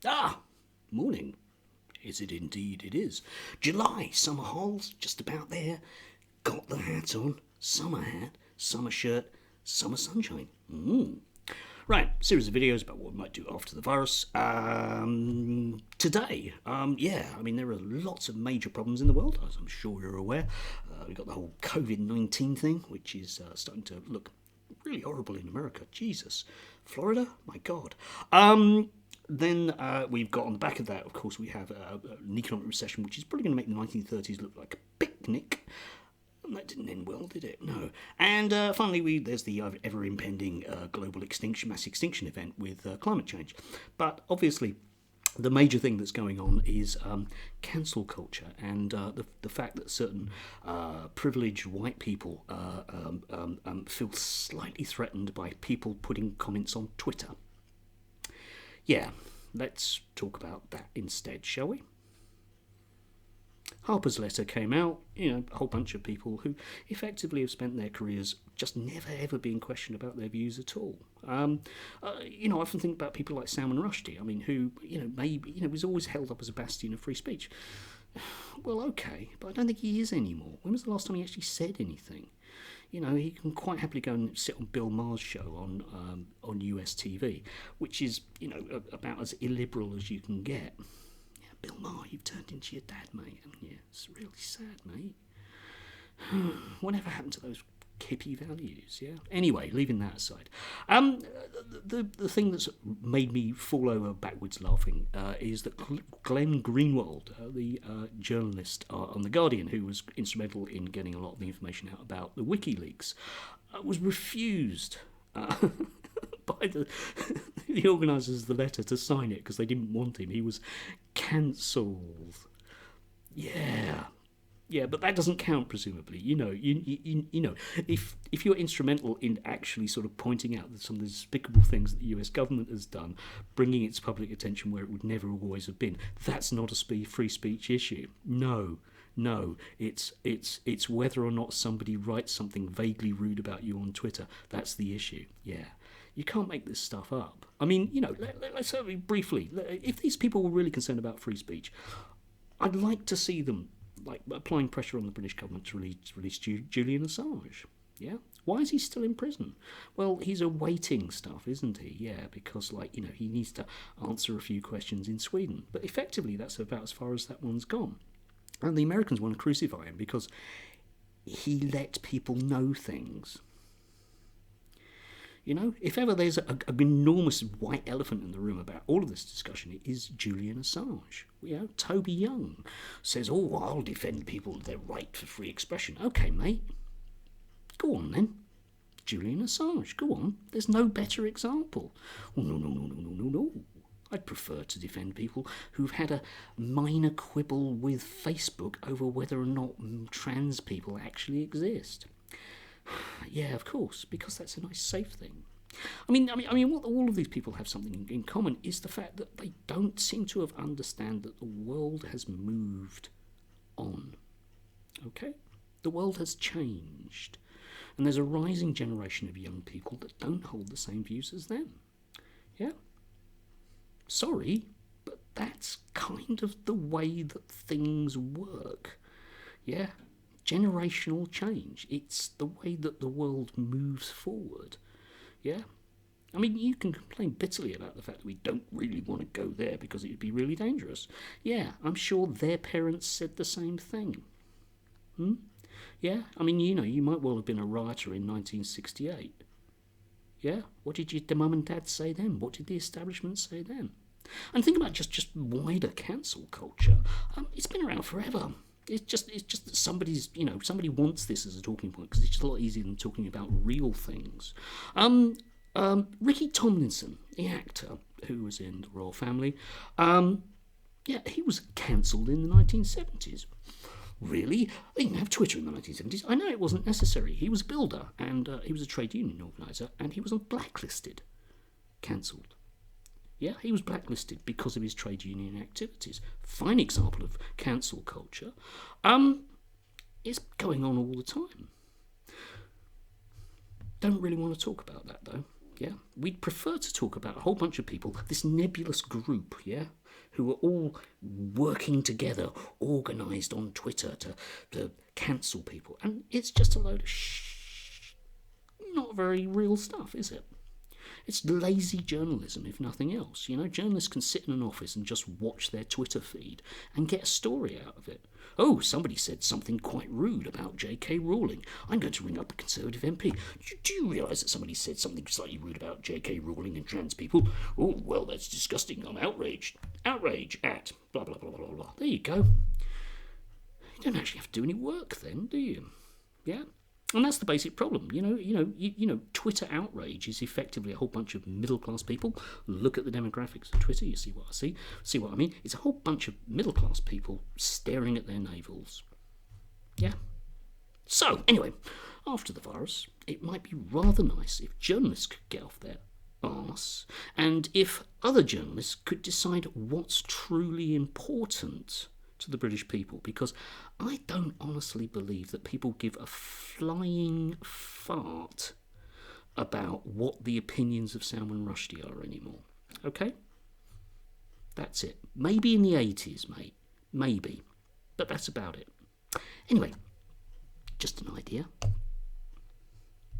Ah, morning. Is it indeed? It is. July, summer holes, just about there. Got the hat, summer shirt, summer sunshine. Right, series of videos about what we might do after the virus. Today, there are lots of major problems in the world, as I'm sure you're aware. We've got the whole COVID-19 thing, which is starting to look really horrible in America. Jesus. Florida? My God. Then we've got on the back of that, of course, we have an economic recession, which is probably going to make the 1930s look like a picnic. And that didn't end well, did it? No. And finally, there's the ever-impending global mass extinction event with climate change. But obviously, the major thing that's going on is cancel culture and the fact that certain privileged white people feel slightly threatened by people putting comments on Twitter. Yeah, let's talk about that instead, shall we? Harper's letter came out, a whole bunch of people who effectively have spent their careers just never ever being questioned about their views at all. I often think about people like Salman Rushdie, who, maybe, was always held up as a bastion of free speech. Well, okay, but I don't think he is anymore. When was the last time he actually said anything? He can quite happily go and sit on Bill Maher's show on US TV, which is, about as illiberal as you can get. Bill Maher, you've turned into your dad, mate, haven't you? It's really sad, mate. Whatever happened to those hippie values, yeah? Anyway, leaving that aside. The thing that's made me fall over backwards laughing is that Glenn Greenwald, the journalist on The Guardian, who was instrumental in getting a lot of the information out about the WikiLeaks, was refused by the organisers of the letter to sign it because they didn't want him. He was cancelled. Yeah, but that doesn't count, presumably. If you're instrumental in actually sort of pointing out some of the despicable things that the US government has done, bringing its public attention where it would never always have been, that's not a free speech issue. No, it's whether or not somebody writes something vaguely rude about you on Twitter. That's the issue. Yeah. You can't make this stuff up. Let's say briefly, if these people were really concerned about free speech, I'd like to see them applying pressure on the British government to release Julian Assange. Yeah? Why is he still in prison? Well, he's awaiting stuff, isn't he? Yeah, because, he needs to answer a few questions in Sweden. But effectively, that's about as far as that one's gone. And the Americans want to crucify him because he let people know things. If ever there's an enormous white elephant in the room about all of this discussion, it is Julian Assange. Toby Young says, I'll defend people their right for free expression. Okay, mate. Go on, then. Julian Assange, go on. There's no better example. Oh, no. I'd prefer to defend people who've had a minor quibble with Facebook over whether or not trans people actually exist. Yeah, of course, because that's a nice, safe thing. What all of these people have something in common is the fact that they don't seem to have understand that the world has moved on. Okay? The world has changed. And there's a rising generation of young people that don't hold the same views as them. Yeah? Sorry, but that's kind of the way that things work. Yeah? Generational change. It's the way that the world moves forward. Yeah? You can complain bitterly about the fact that we don't really want to go there because it would be really dangerous. Yeah, I'm sure their parents said the same thing. Yeah? You might well have been a rioter in 1968. Yeah? What did your mum and dad say then? What did the establishment say then? And think about just wider cancel culture. It's been around forever. It's just that somebody wants this as a talking point because it's just a lot easier than talking about real things. Ricky Tomlinson, the actor who was in the Royal Family, he was cancelled in the 1970s. Really? They didn't have Twitter in the 1970s. I know it wasn't necessary. He was a builder and he was a trade union organiser and he was blacklisted. Cancelled. Yeah, he was blacklisted because of his trade union activities. Fine example of cancel culture. It's going on all the time. Don't really want to talk about that, though. Yeah, we'd prefer to talk about a whole bunch of people, this nebulous group, yeah, who are all working together, organised on Twitter to cancel people. And it's just a load of not very real stuff, is it? It's lazy journalism, if nothing else. You know, journalists can sit in an office and just watch their Twitter feed and get a story out of it. Oh, somebody said something quite rude about J.K. Rowling. I'm going to ring up a Conservative MP. Do you realise that somebody said something slightly rude about J.K. Rowling and trans people? Oh, well, that's disgusting. I'm outraged. Outrage at blah, blah, blah, blah, blah. There you go. You don't actually have to do any work then, do you? Yeah? And that's the basic problem. You know, Twitter outrage is effectively a whole bunch of middle-class people. Look at the demographics of Twitter, you see what I see. See what I mean? It's a whole bunch of middle-class people staring at their navels. Yeah? So, anyway, after the virus, it might be rather nice if journalists could get off their arse, and if other journalists could decide what's truly important to the British people, because I don't honestly believe that people give a flying fart about what the opinions of Salman Rushdie are anymore. Okay? That's it. Maybe in the 80s, mate. Maybe. But that's about it. Anyway, just an idea.